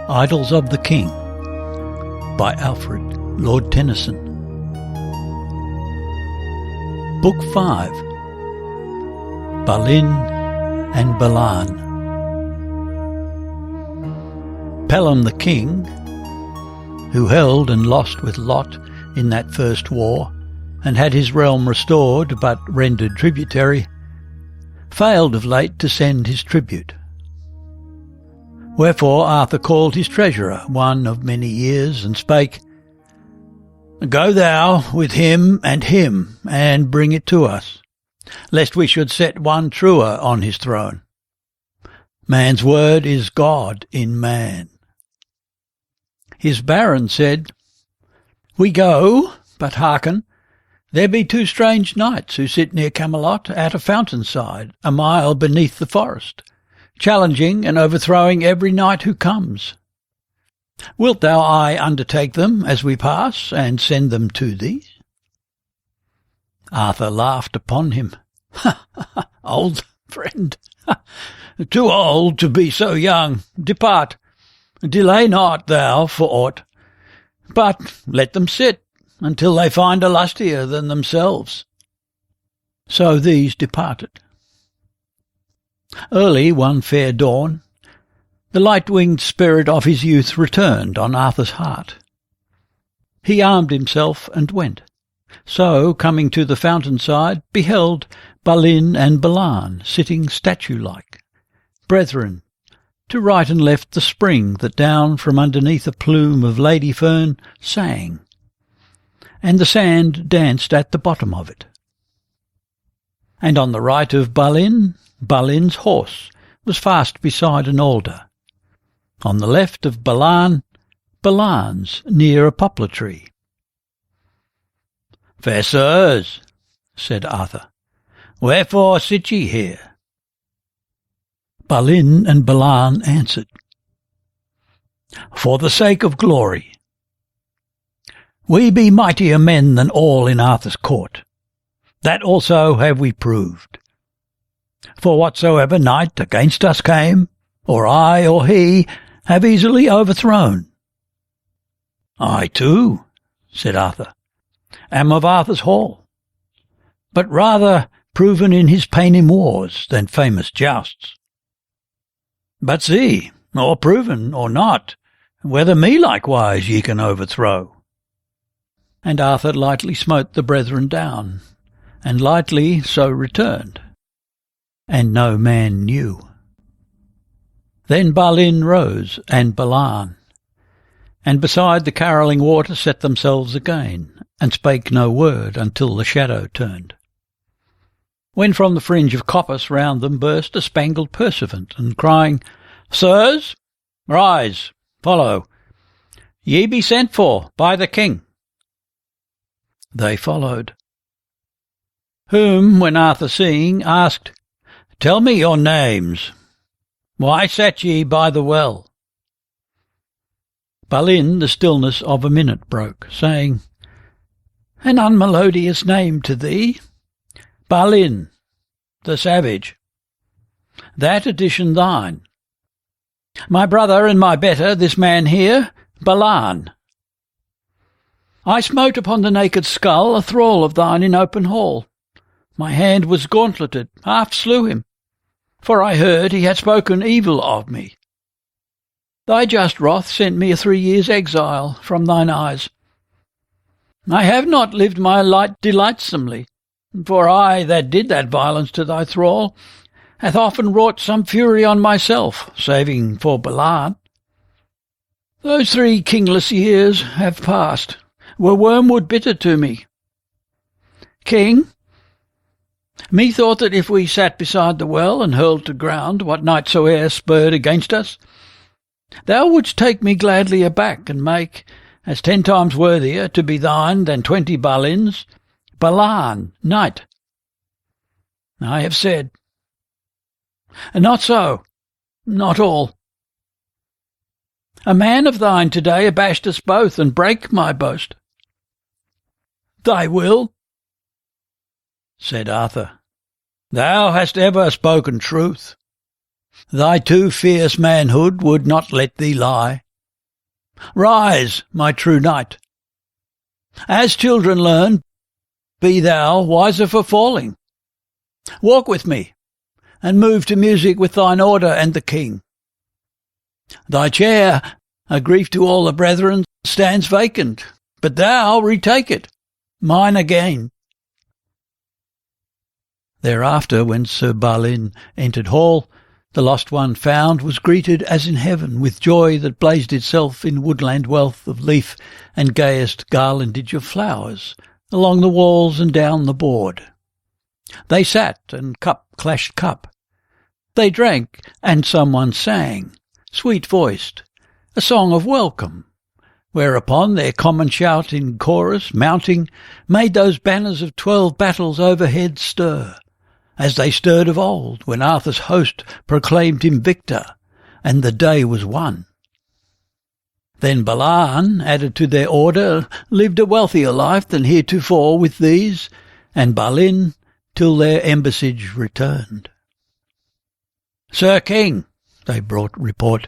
Idylls of the King by Alfred Lord Tennyson. Book 5, Balin and Balan. Pelham the king, who held and lost with Lot in that first war, and had his realm restored but rendered tributary, failed of late to send his tribute. Wherefore Arthur called his treasurer, one of many years, and spake, Go thou with him, and bring it to us, lest we should set one truer on his throne. Man's word is God in man. His baron said, We go, but hearken, there be two strange knights who sit near Camelot at a fountain side, a mile beneath the forest, challenging and overthrowing every knight who comes. Wilt thou undertake them as we pass, and send them to thee? Arthur laughed upon him. Old friend, too old to be so young. Depart, delay not thou for aught, but let them sit until they find a lustier than themselves. So these departed. Early one fair dawn, the light-winged spirit of his youth returned on Arthur's heart. He armed himself and went. So, coming to the fountain side, beheld Balin and Balan sitting statue-like, brethren, to right and left the spring that down from underneath a plume of lady fern sang, and the sand danced at the bottom of it. And on the right of Balin, Balin's horse was fast beside an alder. On the left of Balan, Balan's near a poplar tree. Fair sirs, said Arthur, wherefore sit ye here? Balin and Balan answered, For the sake of glory. We be mightier men than all in Arthur's court. That also have we proved. For whatsoever knight against us came, or I or he, have easily overthrown. I too, said Arthur, am of Arthur's hall, but rather proven in his Paynim wars than famous jousts. But see, or proven or not, whether me likewise ye can overthrow. And Arthur lightly smote the brethren down, and lightly so returned, and no man knew. Then Balin rose, and Balan, and beside the carolling water set themselves again, and spake no word until the shadow turned. When from the fringe of coppice round them burst a spangled pursuivant, and crying, Sirs, rise, follow, ye be sent for by the king. They followed. Whom, when Arthur seeing, asked, Tell me your names. Why sat ye by the well? Balin the stillness of a minute broke, saying, An unmelodious name to thee, Balin, the savage. That addition thine. My brother and my better, this man here, Balan. I smote upon the naked skull a thrall of thine in open hall. My hand was gauntleted, half slew him, for I heard he had spoken evil of me. Thy just wrath sent me a 3 years' exile from thine eyes. I have not lived my life delightsomely, for I that did that violence to thy thrall hath often wrought some fury on myself, saving for Balan. Those 3 kingless years have passed, were wormwood bitter to me. King, methought that if we sat beside the well and hurled to ground what knight soe'er spurred against us, thou wouldst take me gladly aback and make, as 10 times worthier to be thine than 20 Balins, Balan, knight. I have said. And not so, not all. A man of thine today abashed us both and brake my boast. Thy will, said Arthur, thou hast ever spoken truth. Thy too fierce manhood would not let thee lie. Rise, my true knight. As children learn, be thou wiser for falling. Walk with me, and move to music with thine order and the king. Thy chair, a grief to all the brethren, stands vacant, but thou retake it, mine again. Thereafter, when Sir Balin entered hall, the lost one found was greeted as in heaven with joy that blazed itself in woodland wealth of leaf and gayest garlandage of flowers along the walls and down the board. They sat, and cup clashed cup. They drank, and someone sang, sweet-voiced, a song of welcome, whereupon their common shout in chorus, mounting, made those banners of 12 battles overhead stir, as they stirred of old, when Arthur's host proclaimed him victor, and the day was won. Then Balan, added to their order, lived a wealthier life than heretofore with these, and Balin, till their embassage returned. Sir King, they brought report,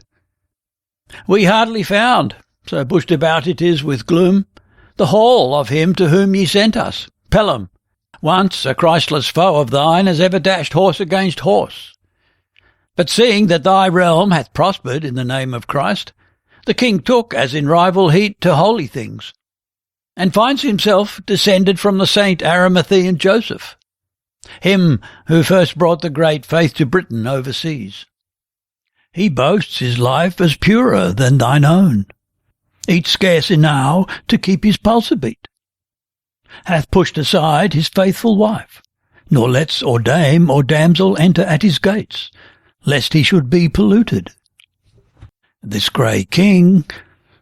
we hardly found, so bushed about it is with gloom, the hall of him to whom ye sent us, Pelham, once a Christless foe of thine, as ever dashed horse against horse. But seeing that thy realm hath prospered in the name of Christ, the king took, as in rival heat, to holy things, and finds himself descended from the saint Arimathean Joseph, him who first brought the great faith to Britain overseas. He boasts his life as purer than thine own, eats scarce enow to keep his pulse a beat, hath pushed aside his faithful wife, nor lets or dame or damsel enter at his gates, lest he should be polluted. This grey king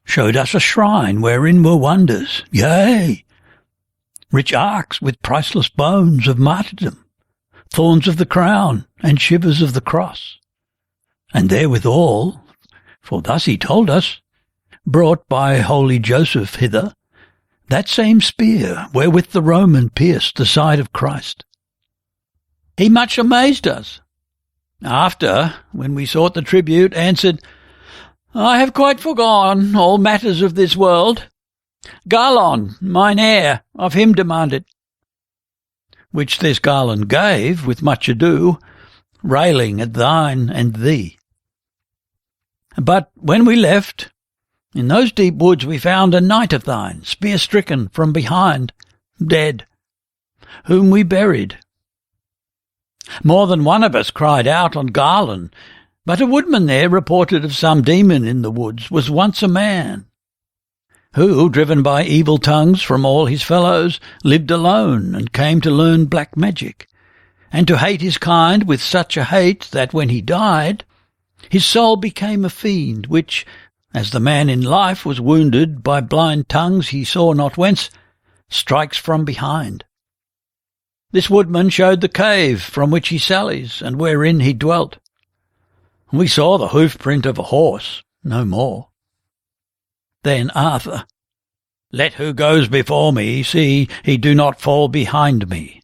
showed us a shrine wherein were wonders, yea, rich arks with priceless bones of martyrdom, thorns of the crown and shivers of the cross, and therewithal, for thus he told us, brought by holy Joseph hither, that same spear wherewith the Roman pierced the side of Christ. He much amazed us. After, when we sought the tribute, answered, I have quite forgone all matters of this world. Garlon, mine heir, of him demand it. Which this Garlon gave, with much ado, railing at thine and thee. But when we left, in those deep woods we found a knight of thine, spear-stricken from behind, dead, whom we buried. More than one of us cried out on Garlon, but a woodman there reported of some demon in the woods was once a man, who, driven by evil tongues from all his fellows, lived alone and came to learn black magic, and to hate his kind with such a hate that when he died, his soul became a fiend, which, as the man in life was wounded by blind tongues he saw not whence, strikes from behind. This woodman showed the cave from which he sallies, and wherein he dwelt. We saw the hoof-print of a horse, no more. Then Arthur, let who goes before me see he do not fall behind me.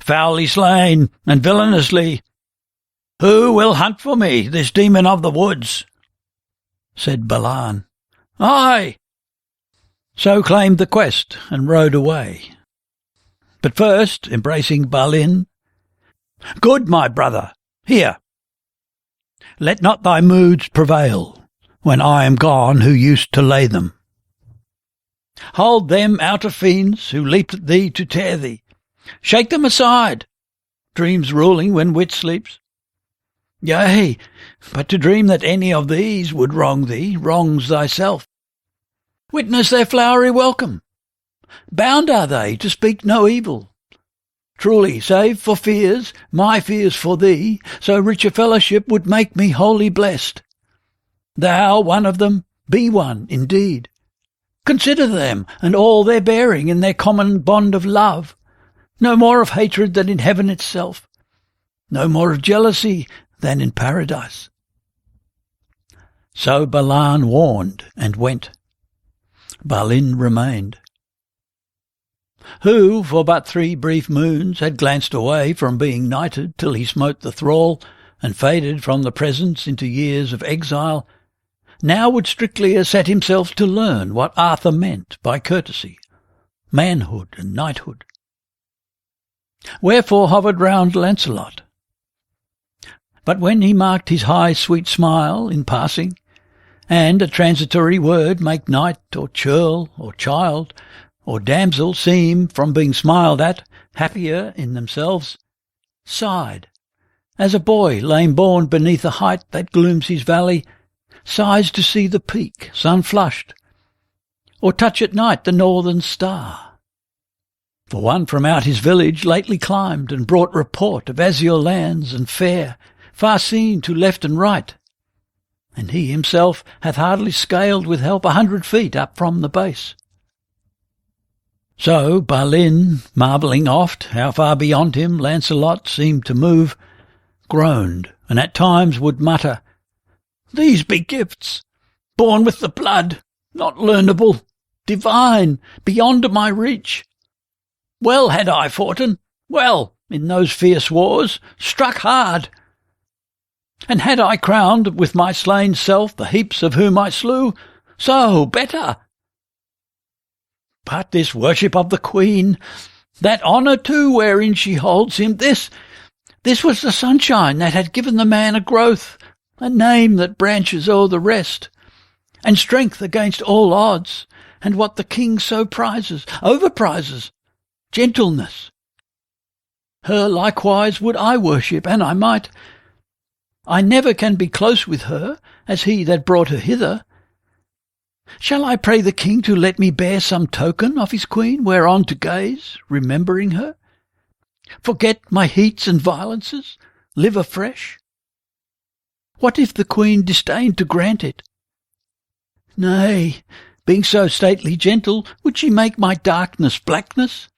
Foully slain, and villainously, who will hunt for me, this demon of the woods? Said Balan, I. So claimed the quest, and rode away. But first, embracing Balin, good my brother, hear. Let not thy moods prevail, when I am gone who used to lay them. Hold them out of fiends who leaped at thee to tear thee. Shake them aside, dreams ruling when wit sleeps. Yea, but to dream that any of these would wrong thee, wrongs thyself. Witness their flowery welcome. Bound are they to speak no evil. Truly, save for fears, my fears for thee, so rich a fellowship would make me wholly blessed. Thou, one of them, be one, indeed. Consider them, and all their bearing in their common bond of love. No more of hatred than in heaven itself. No more of jealousy than in paradise. So Balan warned and went. Balin remained, who for but 3 brief moons had glanced away from being knighted till he smote the thrall and faded from the presence into years of exile, now would strictly have set himself to learn what Arthur meant by courtesy, manhood and knighthood. Wherefore hovered round Lancelot. But when he marked his high sweet smile in passing, and a transitory word make knight or churl or child or damsel seem, from being smiled at, happier in themselves, sighed, as a boy lame-born beneath a height that glooms his valley, sighs to see the peak, sun-flushed, or touch at night the northern star. For one from out his village lately climbed, and brought report of azure lands and fair, far seen to left and right, and he himself hath hardly scaled with help 100 feet up from the base. So Balin, marvelling oft how far beyond him Lancelot seemed to move, groaned, and at times would mutter, "These be gifts, born with the blood, not learnable, divine, beyond my reach. Well had I foughten, well, in those fierce wars, struck hard. And had I crowned with my slain self the heaps of whom I slew, so better. But this worship of the Queen, that honour too wherein she holds him, this was the sunshine that had given the man a growth, a name that branches o'er the rest, and strength against all odds, and what the king so prizes, overprizes, gentleness. Her likewise would I worship, an I might. I never can be close with her, as he that brought her hither. Shall I pray the king to let me bear some token of his queen, whereon to gaze, remembering her? Forget my heats and violences, live afresh? What if the queen disdained to grant it? Nay, being so stately gentle, would she make my darkness blackness?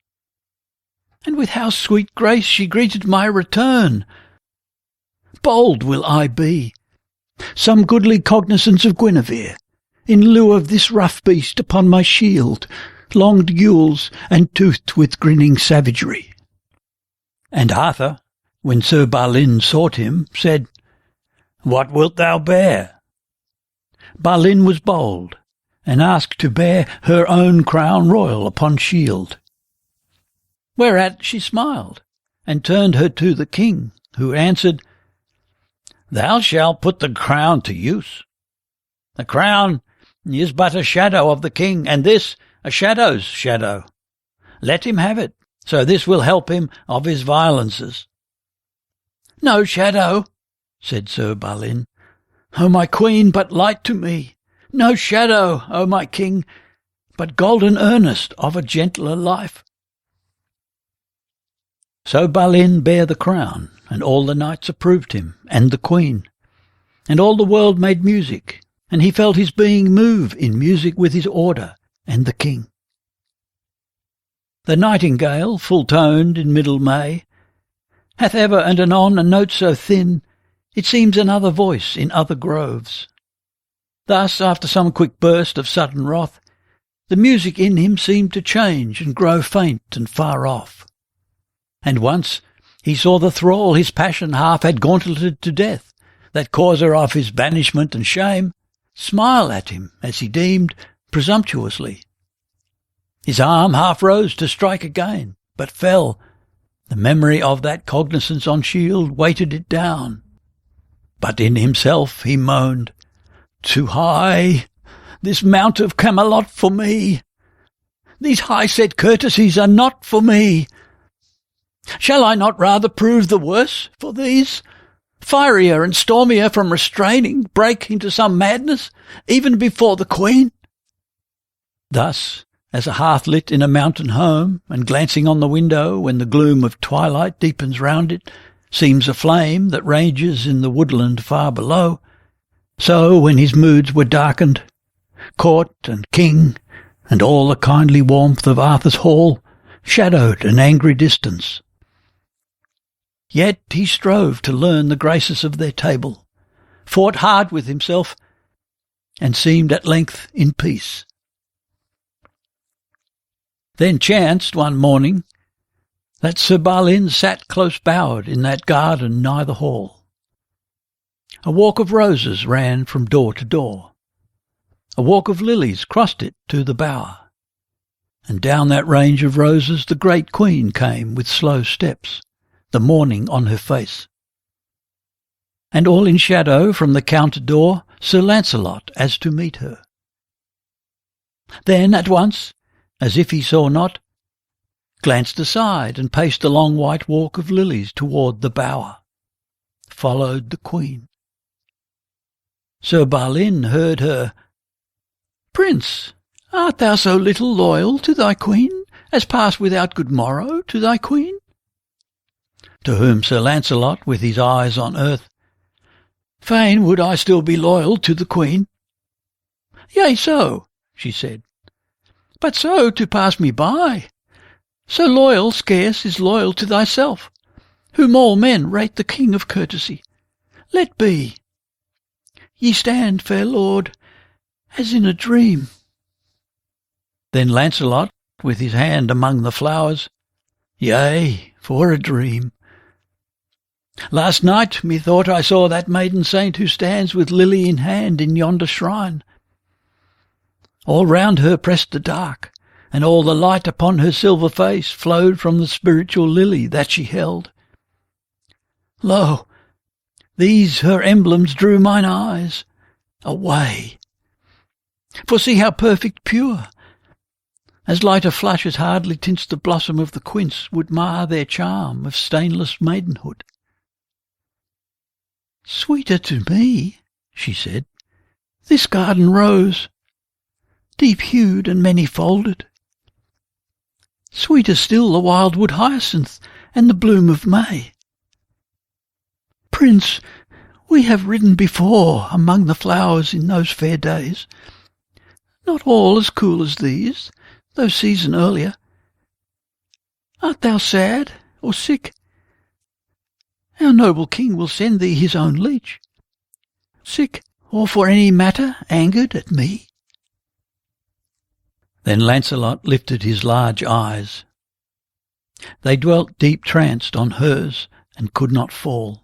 And with how sweet grace she greeted my return! Bold will I be, some goodly cognizance of Guinevere, in lieu of this rough beast upon my shield, longed gules and toothed with grinning savagery. And Arthur, when Sir Balin sought him, said, What wilt thou bear? Balin was bold, and asked to bear her own crown royal upon shield. Whereat she smiled, and turned her to the king, who answered, Thou shalt put the crown to use. The crown is but a shadow of the king, and this a shadow's shadow. Let him have it, so this will help him of his violences. No shadow, said Sir Balin, O my queen, but light to me. No shadow, O my king, but golden earnest of a gentler life. So Balin bare the crown, and all the knights approved him, and the queen. And all the world made music, and he felt his being move in music with his order, and the king. The nightingale, full-toned in middle May, hath ever and anon a note so thin, it seems another voice in other groves. Thus, after some quick burst of sudden wrath, the music in him seemed to change and grow faint and far off. And once he saw the thrall his passion half had gauntleted to death, that causer of his banishment and shame, smile at him, as he deemed, presumptuously. His arm half rose to strike again, but fell. The memory of that cognizance on shield weighted it down. But in himself he moaned, Too high, this mount of Camelot for me. These high-set courtesies are not for me. Shall I not rather prove the worse for these? Fierier and stormier from restraining, break into some madness, even before the queen? Thus, as a hearth lit in a mountain home, and glancing on the window when the gloom of twilight deepens round it, seems a flame that rages in the woodland far below, so when his moods were darkened, court and king, and all the kindly warmth of Arthur's hall, shadowed an angry distance. Yet he strove to learn the graces of their table, fought hard with himself, and seemed at length in peace. Then chanced one morning that Sir Balin sat close bowered in that garden nigh the hall. A walk of roses ran from door to door, A walk of lilies crossed it to the bower, and down that range of roses the great queen came with slow steps, the morning on her face. And all in shadow from the counter door Sir Lancelot as to meet her. Then at once, as if he saw not, glanced aside and paced the long white walk of lilies toward the bower, followed the queen. Sir Balin heard her, "Prince, art thou so little loyal to thy queen, as pass without good morrow to thy queen?" To whom Sir Lancelot, with his eyes on earth, "Fain would I still be loyal to the queen." "Yea, so," she said, "but so to pass me by. So loyal scarce is loyal to thyself, whom all men rate the king of courtesy. Let be. Ye stand, fair lord, as in a dream." Then Lancelot, with his hand among the flowers, "Yea, for a dream. Last night methought I saw that maiden saint who stands with lily in hand in yonder shrine. All round her pressed the dark, and all the light upon her silver face flowed from the spiritual lily that she held. Lo, these her emblems drew mine eyes away. For see how perfect pure, as light a flush as hardly tints the blossom of the quince would mar their charm of stainless maidenhood. Sweeter to me," she said, "this garden rose, deep-hued and many-folded. Sweeter still the wildwood hyacinth and the bloom of May. Prince, we have ridden before among the flowers in those fair days, not all as cool as these, though season earlier. Art thou sad or sick? Our noble king will send thee his own leech. Sick, or for any matter angered at me?" Then Lancelot lifted his large eyes. They dwelt deep-tranced on hers and could not fall.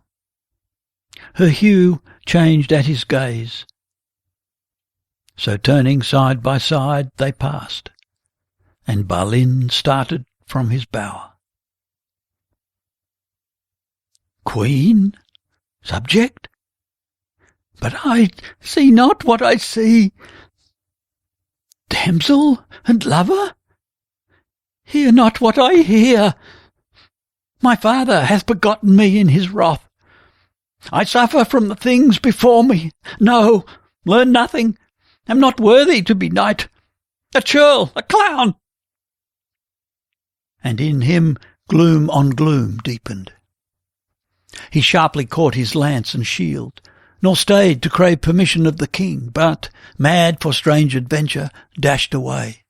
Her hue changed at his gaze. So turning side by side they passed, and Balin started from his bower. "Queen? Subject? But I see not what I see. Damsel and lover? Hear not what I hear. My father hath begotten me in his wrath. I suffer from the things before me. No, learn nothing. Am not worthy to be knight. A churl, a clown." And in him gloom on gloom deepened. He sharply caught his lance and shield, nor stayed to crave permission of the king, but, mad for strange adventure, dashed away.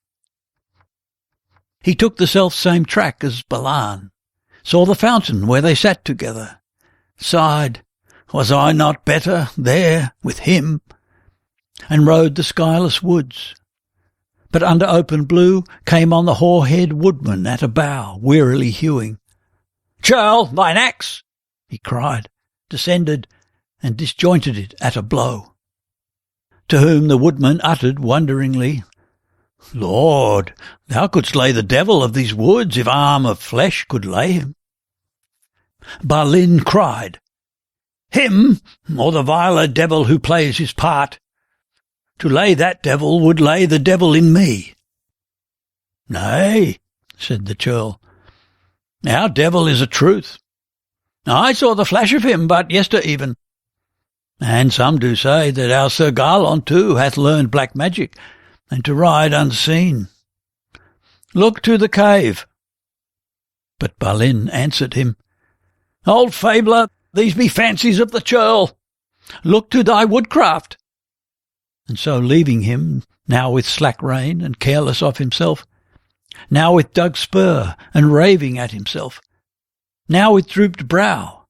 He took the self-same track as Balan, saw the fountain where they sat together, sighed, "Was I not better there with him?" and rode the skyless woods. But under open blue came on the hoar-haired woodman at a bough, wearily hewing. "Churl, thine axe!" he cried, descended, and disjointed it at a blow. To whom the woodman uttered wonderingly, "Lord, thou couldst lay the devil of these woods if arm of flesh could lay him." Balin cried, "Him, or the viler devil who plays his part? To lay that devil would lay the devil in me." "Nay," said the churl, "our devil is a truth. I saw the flash of him but yester even. And some do say that our Sir Garlon too hath learned black magic, and to ride unseen. Look to the cave." But Balin answered him, "Old fabler, these be fancies of the churl. Look to thy woodcraft." And so leaving him, now with slack rein and careless of himself, now with dug spur and raving at himself, now with drooped brow,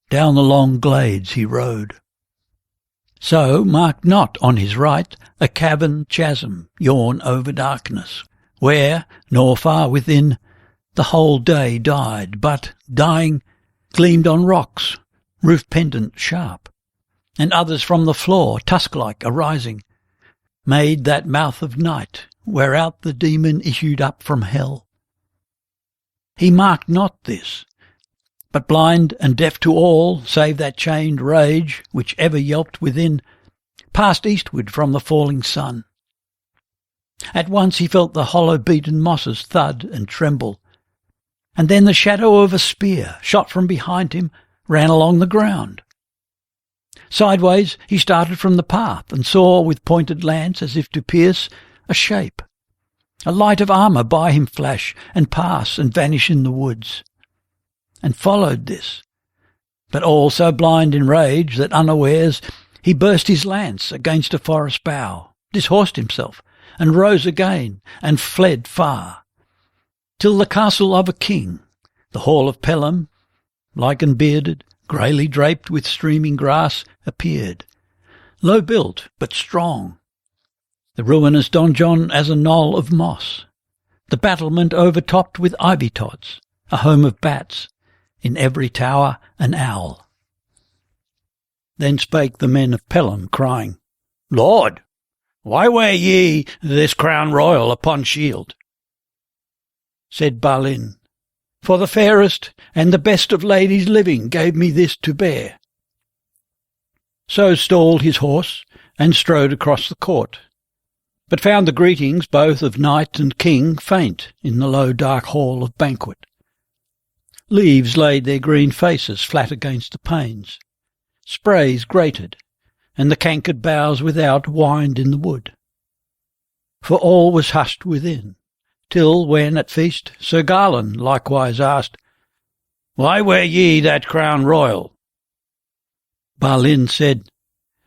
down the long glades he rode. So marked not on his right a cavern chasm yawn over darkness, where, nor far within, the whole day died, but, dying, gleamed on rocks, roof pendant sharp, and others from the floor tusk-like arising, made that mouth of night, whereout the demon issued up from hell. He marked not this, but blind and deaf to all, save that chained rage which ever yelped within, passed eastward from the falling sun. At once he felt the hollow-beaten mosses thud and tremble, and then the shadow of a spear, shot from behind him, ran along the ground. Sideways he started from the path, and saw with pointed lance, as if to pierce, a shape, a light of armour by him flash, and pass and vanish in the woods, and followed this, but all so blind in rage that unawares he burst his lance against a forest bough, dishorsed himself, and rose again, and fled far, till the castle of a king, the hall of Pelham, lichen-bearded, greyly draped with streaming grass, appeared, low built but strong, the ruinous donjon as a knoll of moss, the battlement overtopped with ivy-tots, a home of bats, in every tower an owl. Then spake the men of Pelham, crying, Lord, why wear ye this crown royal upon shield? Said Balin, For the fairest and the best of ladies living gave me this to bear. So stalled his horse, and strode across the court, but found the greetings both of knight and king faint in the low dark hall of banquet. Leaves laid their green faces flat against the panes, sprays grated, and the cankered boughs without whined in the wood. For all was hushed within, till when at feast Sir Gawain likewise asked, Why wear ye that crown royal? Balin said,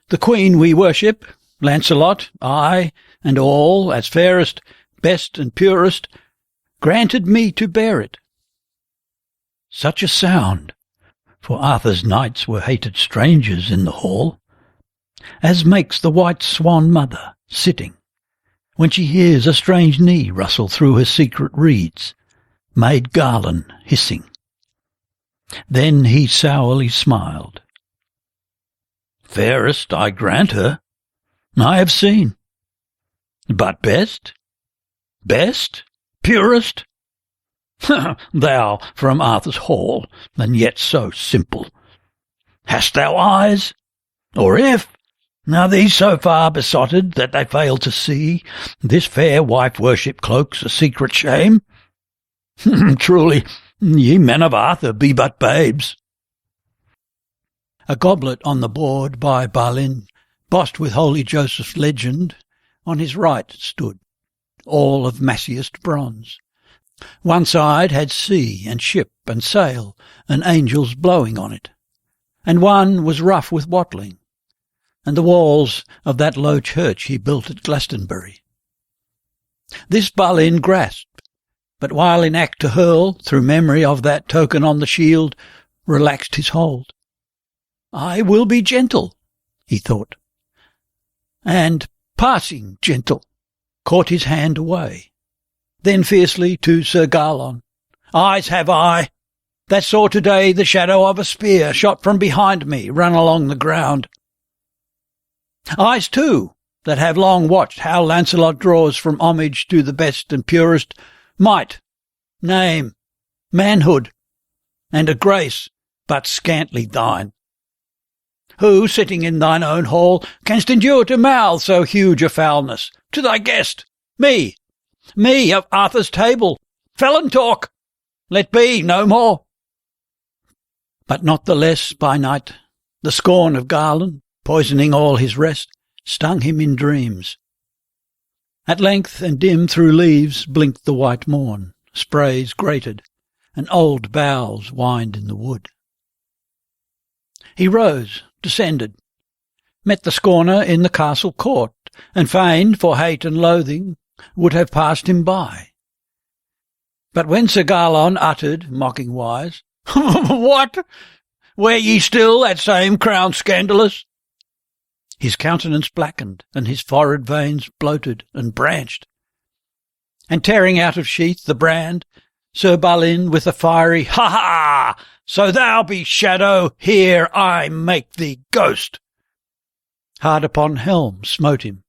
The queen we worship, Lancelot, I, and all, as fairest, best and purest, granted me to bear it. Such a sound, for Arthur's knights were hated strangers in the hall, as makes the white swan mother, sitting, when she hears a strange knee rustle through her secret reeds, made Gawain hissing. Then he sourly smiled. Fairest I grant her, I have seen. But best? Best? Purest? Thou from Arthur's hall, and yet so simple. Hast thou eyes? Or if, are these so far besotted that they fail to see this fair wife-worship cloaks a secret shame? Truly, ye men of Arthur be but babes. A goblet on the board by Balin, bossed with holy Joseph's legend, on his right stood, all of massiest bronze. One side had sea and ship and sail and angels blowing on it, and one was rough with wattling, and the walls of that low church he built at Glastonbury. This Balin grasped, but while in act to hurl, through memory of that token on the shield, relaxed his hold. I will be gentle, he thought, and, passing gentle, caught his hand away. Then fiercely to Sir Gawain, Eyes have I, that saw today the shadow of a spear shot from behind me run along the ground. Eyes, too, that have long watched how Lancelot draws from homage to the best and purest might, name, manhood, and a grace but scantly thine. Who, sitting in thine own hall, canst endure to mouth so huge a foulness to thy guest, me of Arthur's table, felon talk, let be no more. But not the less by night, the scorn of Gawain, poisoning all his rest, stung him in dreams. At length and dim through leaves blinked the white morn, sprays grated, and old boughs whined in the wood. He rose, descended, met the scorner in the castle court, and fain, for hate and loathing, would have passed him by. But when Sir Gawain uttered, mocking-wise, What? Wear ye still that same crown scandalous? His countenance blackened, and his forehead veins bloated and branched. And tearing out of sheath the brand, Sir Balin with a fiery, Ha-ha! So thou be shadow, here I make thee ghost, hard upon helm smote him,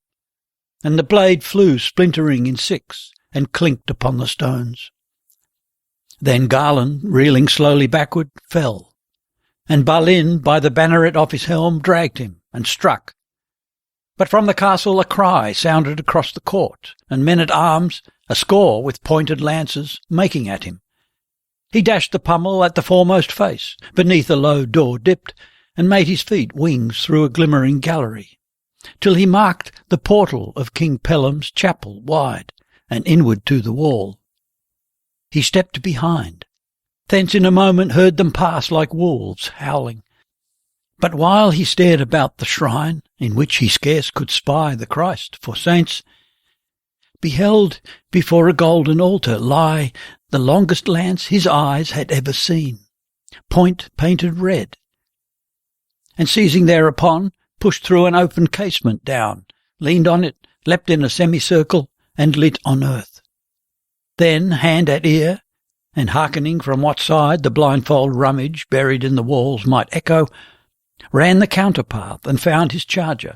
and the blade flew splintering in six and clinked upon the stones. Then Garland, reeling slowly backward, fell, and Balin, by the banneret of his helm, dragged him and struck. But from the castle a cry sounded across the court, and men-at-arms, a score with pointed lances, making at him. He dashed the pummel at the foremost face, beneath a low door dipped, and made his feet wings through a glimmering gallery, till he marked the portal of King Pellam's chapel wide, and inward to the wall. He stepped behind, thence in a moment heard them pass like wolves howling. But while he stared about the shrine, in which he scarce could spy the Christ for saints, beheld before a golden altar lie the longest lance his eyes had ever seen, point painted red, and seizing thereupon, pushed through an open casement down, leaned on it, leapt in a semicircle, and lit on earth. Then, hand at ear, and hearkening from what side the blindfold rummage buried in the walls might echo, ran the counterpath and found his charger,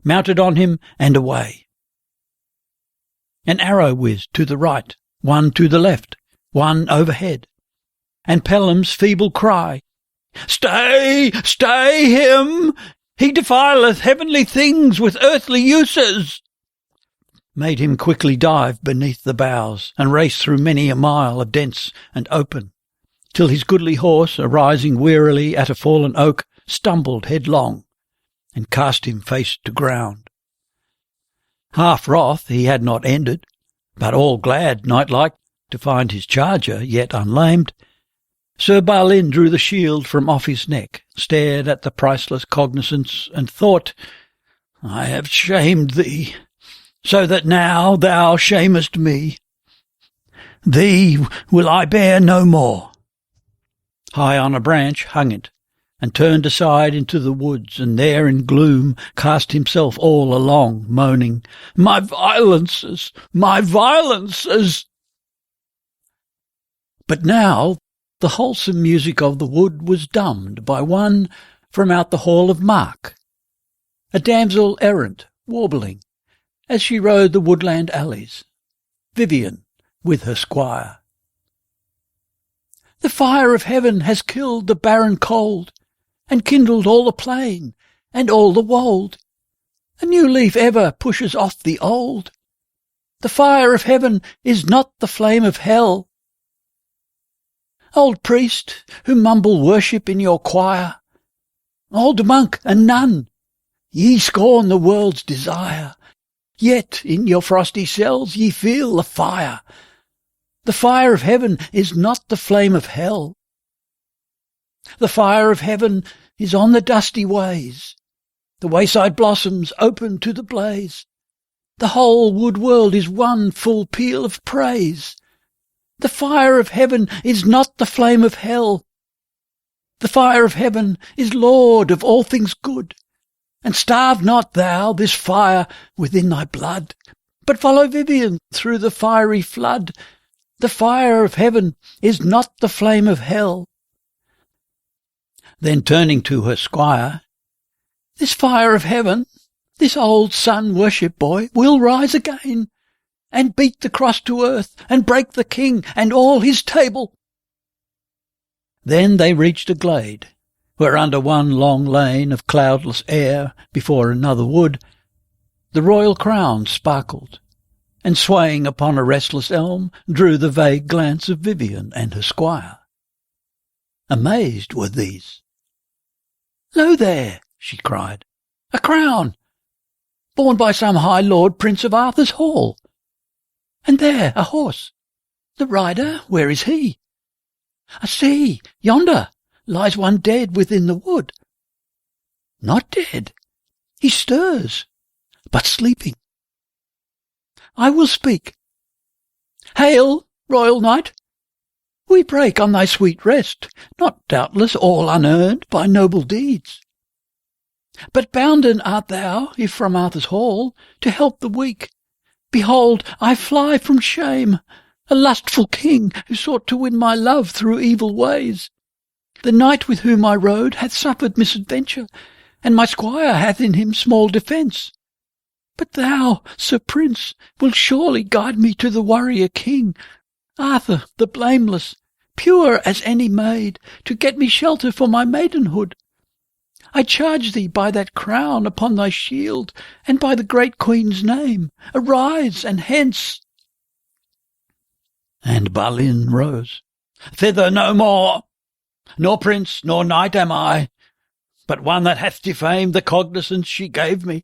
mounted on him and away. An arrow whizzed to the right, one to the left, one overhead, and Pellam's feeble cry, "Stay, stay him! He defileth heavenly things with earthly uses!" made him quickly dive beneath the boughs and race through many a mile of dense and open, till his goodly horse, arising wearily at a fallen oak, stumbled headlong and cast him face to ground. Half wroth he had not ended, but all glad, knight-like, to find his charger yet unlamed, Sir Balin drew the shield from off his neck, stared at the priceless cognizance, and thought, "I have shamed thee, so that now thou shamest me. Thee will I bear no more." High on a branch hung it, and turned aside into the woods, and there in gloom cast himself all along, moaning, "My violences! My violences!" But now the wholesome music of the wood was dumbed by one from out the hall of Mark, a damsel errant, warbling, as she rode the woodland alleys, Vivien with her squire. "The fire of heaven has killed the barren cold, and kindled all the plain and all the wold. A new leaf ever pushes off the old. The fire of heaven is not the flame of hell. Old priest, who mumble worship in your choir, old monk and nun, ye scorn the world's desire, yet in your frosty cells ye feel the fire. The fire of heaven is not the flame of hell. The fire of heaven is on the dusty ways, the wayside blossoms open to the blaze. The whole wood world is one full peal of praise. The fire of heaven is not the flame of hell. The fire of heaven is Lord of all things good. And starve not thou this fire within thy blood, but follow Vivien through the fiery flood. The fire of heaven is not the flame of hell." Then turning to her squire, "This fire of heaven, this old sun-worship boy, will rise again, and beat the cross to earth, and break the king and all his table." Then they reached a glade, where under one long lane of cloudless air, before another wood, the royal crown sparkled, and swaying upon a restless elm, drew the vague glance of Vivien and her squire. Amazed were these. "Lo there," she cried, "a crown, borne by some high lord prince of Arthur's hall. And there a horse. The rider, where is he? See, yonder lies one dead within the wood. Not dead, he stirs, but sleeping. I will speak. Hail, royal knight! We break on thy sweet rest, not doubtless all unearned by noble deeds. But bounden art thou, if from Arthur's hall, to help the weak. Behold, I fly from shame, a lustful king who sought to win my love through evil ways. The knight with whom I rode hath suffered misadventure, and my squire hath in him small defence. But thou, Sir Prince, wilt surely guide me to the warrior king, Arthur the blameless, pure as any maid, to get me shelter for my maidenhood. I charge thee by that crown upon thy shield, and by the great Queen's name, arise and hence." And Balin rose. "Thither no more. Nor prince nor knight am I, but one that hath defamed the cognizance she gave me.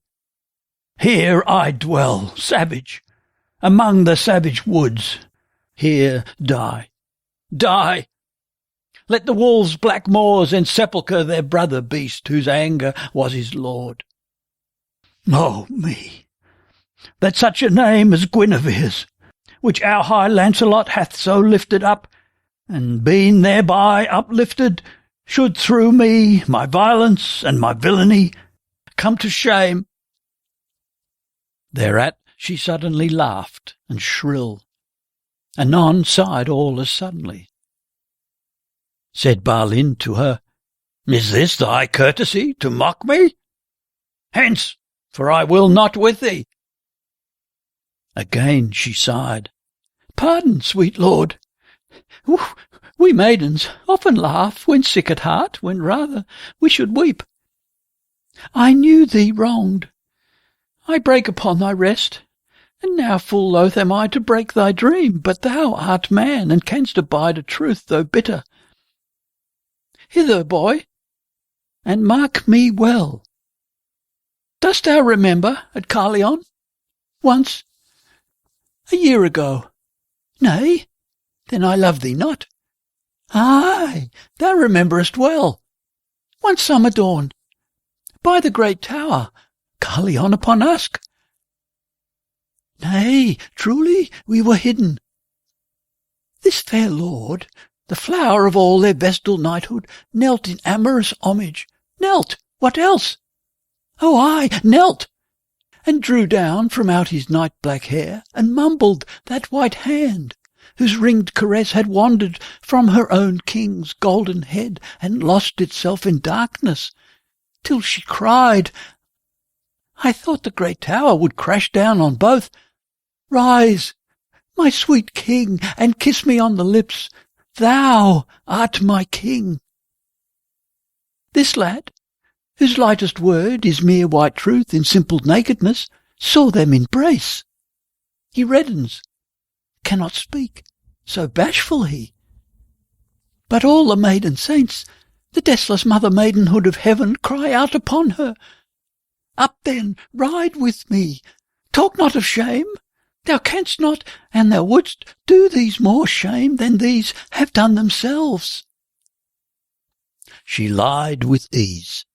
Here I dwell, savage, among the savage woods. Here die. Die! Let the wolves' black maws ensepulchre their brother beast, whose anger was his lord. Oh me, that such a name as Guinevere's, which our high Lancelot hath so lifted up, and been thereby uplifted, should through me, my violence and my villainy, come to shame." Thereat she suddenly laughed, and shrill. Anon sighed all as suddenly. Said Balin to her, "Is this thy courtesy, to mock me? Hence, for I will not with thee." Again she sighed. "Pardon, sweet lord. We maidens often laugh when sick at heart, when rather we should weep. I knew thee wronged. I break upon thy rest, and now full loath am I to break thy dream, but thou art man, and canst abide a truth, though bitter. Hither, boy, and mark me well. Dost thou remember at Camelot, once, a year ago? Nay, then I love thee not. Aye, thou rememberest well. One summer dawn, by the great tower, Camelot upon Usk. Nay, truly we were hidden. This fair lord, the flower of all their vestal knighthood, knelt in amorous homage. Knelt, what else? Oh, aye, knelt, and drew down from out his night-black hair, and mumbled that white hand, whose ringed caress had wandered from her own king's golden head, and lost itself in darkness, till she cried, I thought the great tower would crash down on both. Rise, my sweet king, and kiss me on the lips. Thou art my king. This lad, whose lightest word is mere white truth in simple nakedness, saw them embrace. He reddens, cannot speak, so bashful he. But all the maiden saints, the deathless mother maidenhood of heaven, cry out upon her. Up then, ride with me. Talk not of shame. Thou canst not, and thou wouldst do these more shame than these have done themselves. She lied with ease,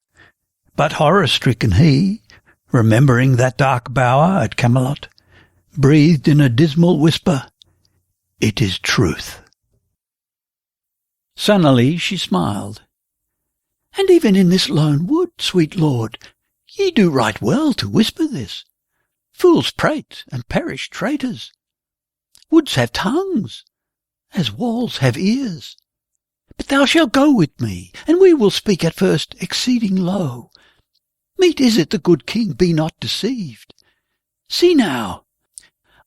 but horror-stricken he, remembering that dark bower at Camelot, breathed in a dismal whisper, It is truth. Sunnily she smiled. And even in this lone wood, sweet lord, ye do right well to whisper this. Fools prate and perish traitors. Woods have tongues, as walls have ears. But thou shalt go with me, and we will speak at first exceeding low. Meet is it the good king be not deceived. See now,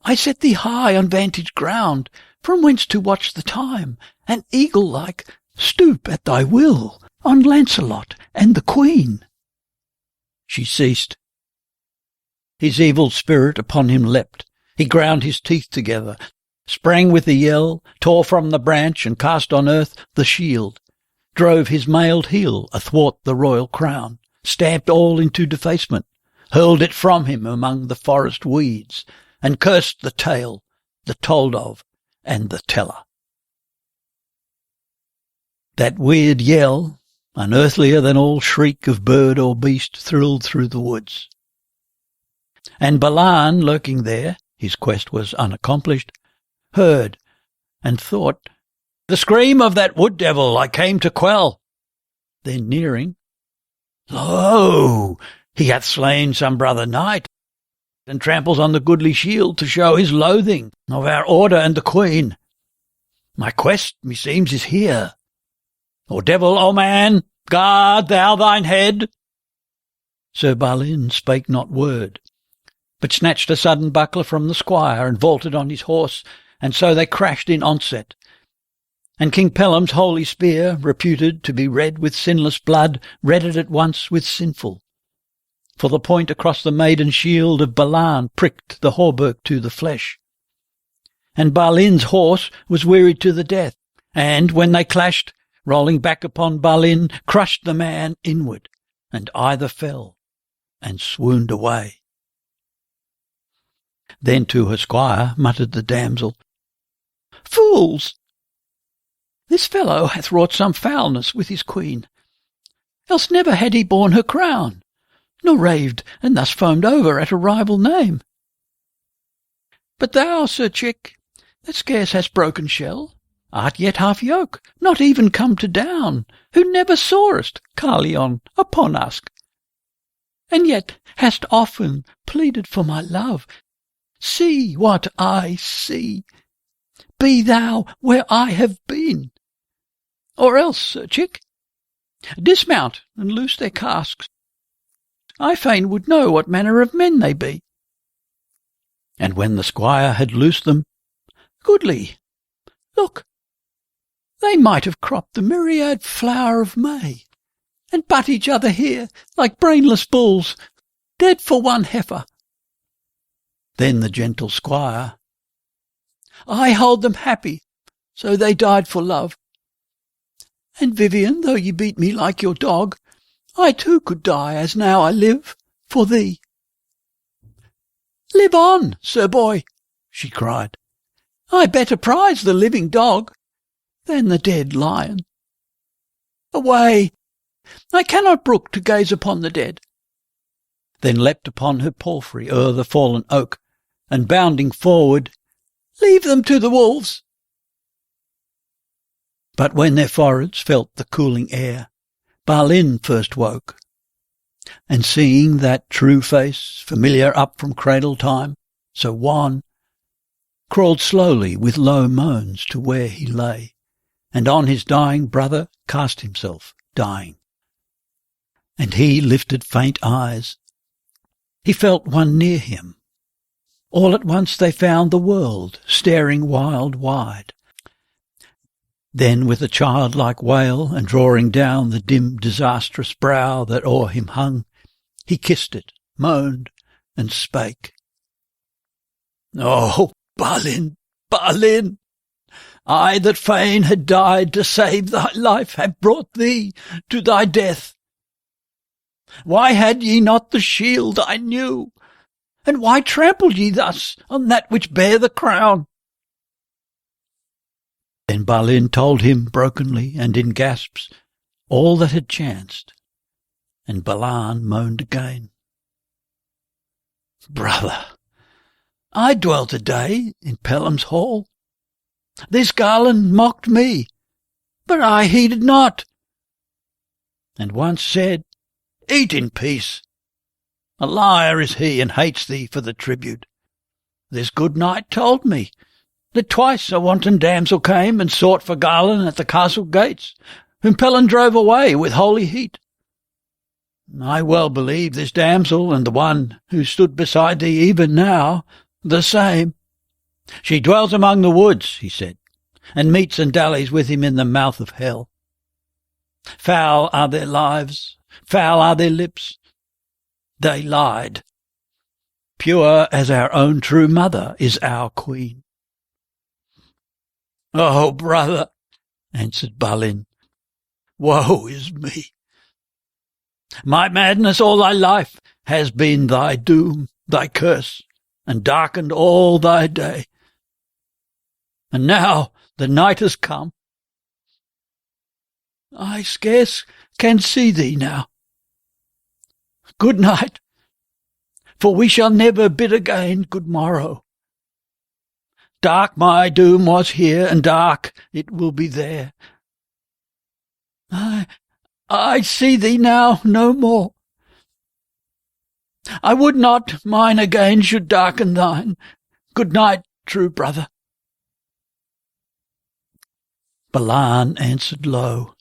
I set thee high on vantage ground, from whence to watch the time, and eagle-like stoop at thy will on Lancelot and the Queen. She ceased. His evil spirit upon him leapt. He ground his teeth together, sprang with a yell, tore from the branch and cast on earth the shield, drove his mailed heel athwart the royal crown, stamped all into defacement, hurled it from him among the forest weeds, and cursed the tale, the told of, and the teller. That weird yell, unearthlier than all shriek of bird or beast, thrilled through the woods. And Balan, lurking there, his quest was unaccomplished, heard, and thought, The scream of that wood devil I came to quell. Then nearing, Lo! He hath slain some brother knight, and tramples on the goodly shield to show his loathing of our order and the Queen. My quest, meseems, is here. O devil, O man, guard thou thine head. Sir Balin spake not word, but snatched a sudden buckler from the squire and vaulted on his horse, and so they crashed in onset. And King Pellam's holy spear, reputed to be red with sinless blood, redded at once with sinful. For the point across the maiden shield of Balan pricked the hauberk to the flesh. And Balin's horse was wearied to the death, and when they clashed, rolling back upon Balin, crushed the man inward, and either fell and swooned away. Then to her squire muttered the damsel, "Fools! This fellow hath wrought some foulness with his queen, else never had he borne her crown, nor raved and thus foamed over at a rival name. But thou, Sir Chick, that scarce hast broken shell, art yet half yoke, not even come to down, who never sawest, Carleon, upon us, and yet hast often pleaded for my love. See what I see. Be thou where I have been. Or else, Sir Chick, dismount and loose their casques. I fain would know what manner of men they be." And when the squire had loosed them, "Goodly, look, they might have cropped the myriad flower of May, and butt each other here like brainless bulls, dead for one heifer." Then the gentle squire, "I hold them happy, so they died for love. And Vivien, though ye beat me like your dog, I too could die, as now I live, for thee." "Live on, sir boy," she cried. "I better prize the living dog than the dead lion. Away, I cannot brook to gaze upon the dead." Then leapt upon her palfrey o'er the fallen oak, and bounding forward, "Leave them to the wolves." But when their foreheads felt the cooling air, Balin first woke, and seeing that true face, familiar up from cradle time, so wan, crawled slowly with low moans to where he lay, and on his dying brother cast himself, dying. And he lifted faint eyes. He felt one near him. All at once they found the world staring wide. Then with a childlike wail, and drawing down the dim disastrous brow that o'er him hung, he kissed it, moaned, and spake, "Oh, Balin, Balin! I that fain had died to save thy life have brought thee to thy death. Why had ye not the shield I knew? And why trampled ye thus on that which bare the crown?" Then Balin told him brokenly and in gasps all that had chanced, and Balan moaned again. "Brother, I dwelt a day in Pellam's hall. This garland mocked me, but I heeded not, and once said, 'Eat in peace.' A liar is he, and hates thee for the tribute. This good knight told me that twice a wanton damsel came and sought for Garland at the castle gates, whom Pellam drove away with holy heat. I well believe this damsel and the one who stood beside thee even now, the same. She dwells among the woods," he said, "and meets and dallies with him in the mouth of hell. Foul are their lives, foul are their lips. They lied. Pure as our own true mother is our queen." "Oh, brother," answered Balin, "woe is me. My madness all thy life has been thy doom, thy curse, and darkened all thy day. And now the night has come. I scarce can see thee now. Good night, for we shall never bid again good morrow. Dark my doom was here, and dark it will be there. I see thee now no more. I would not mine again should darken thine. Good night, true brother." Balan answered low,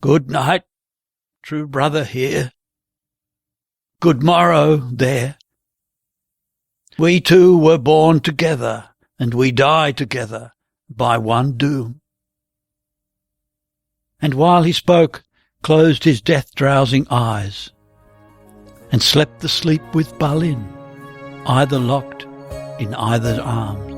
"Good night, true brother here. good morrow there. We two were born together, and we die together by one doom. And while he spoke, closed his death-drowsing eyes, and slept the sleep with Balin, either locked in either's arms.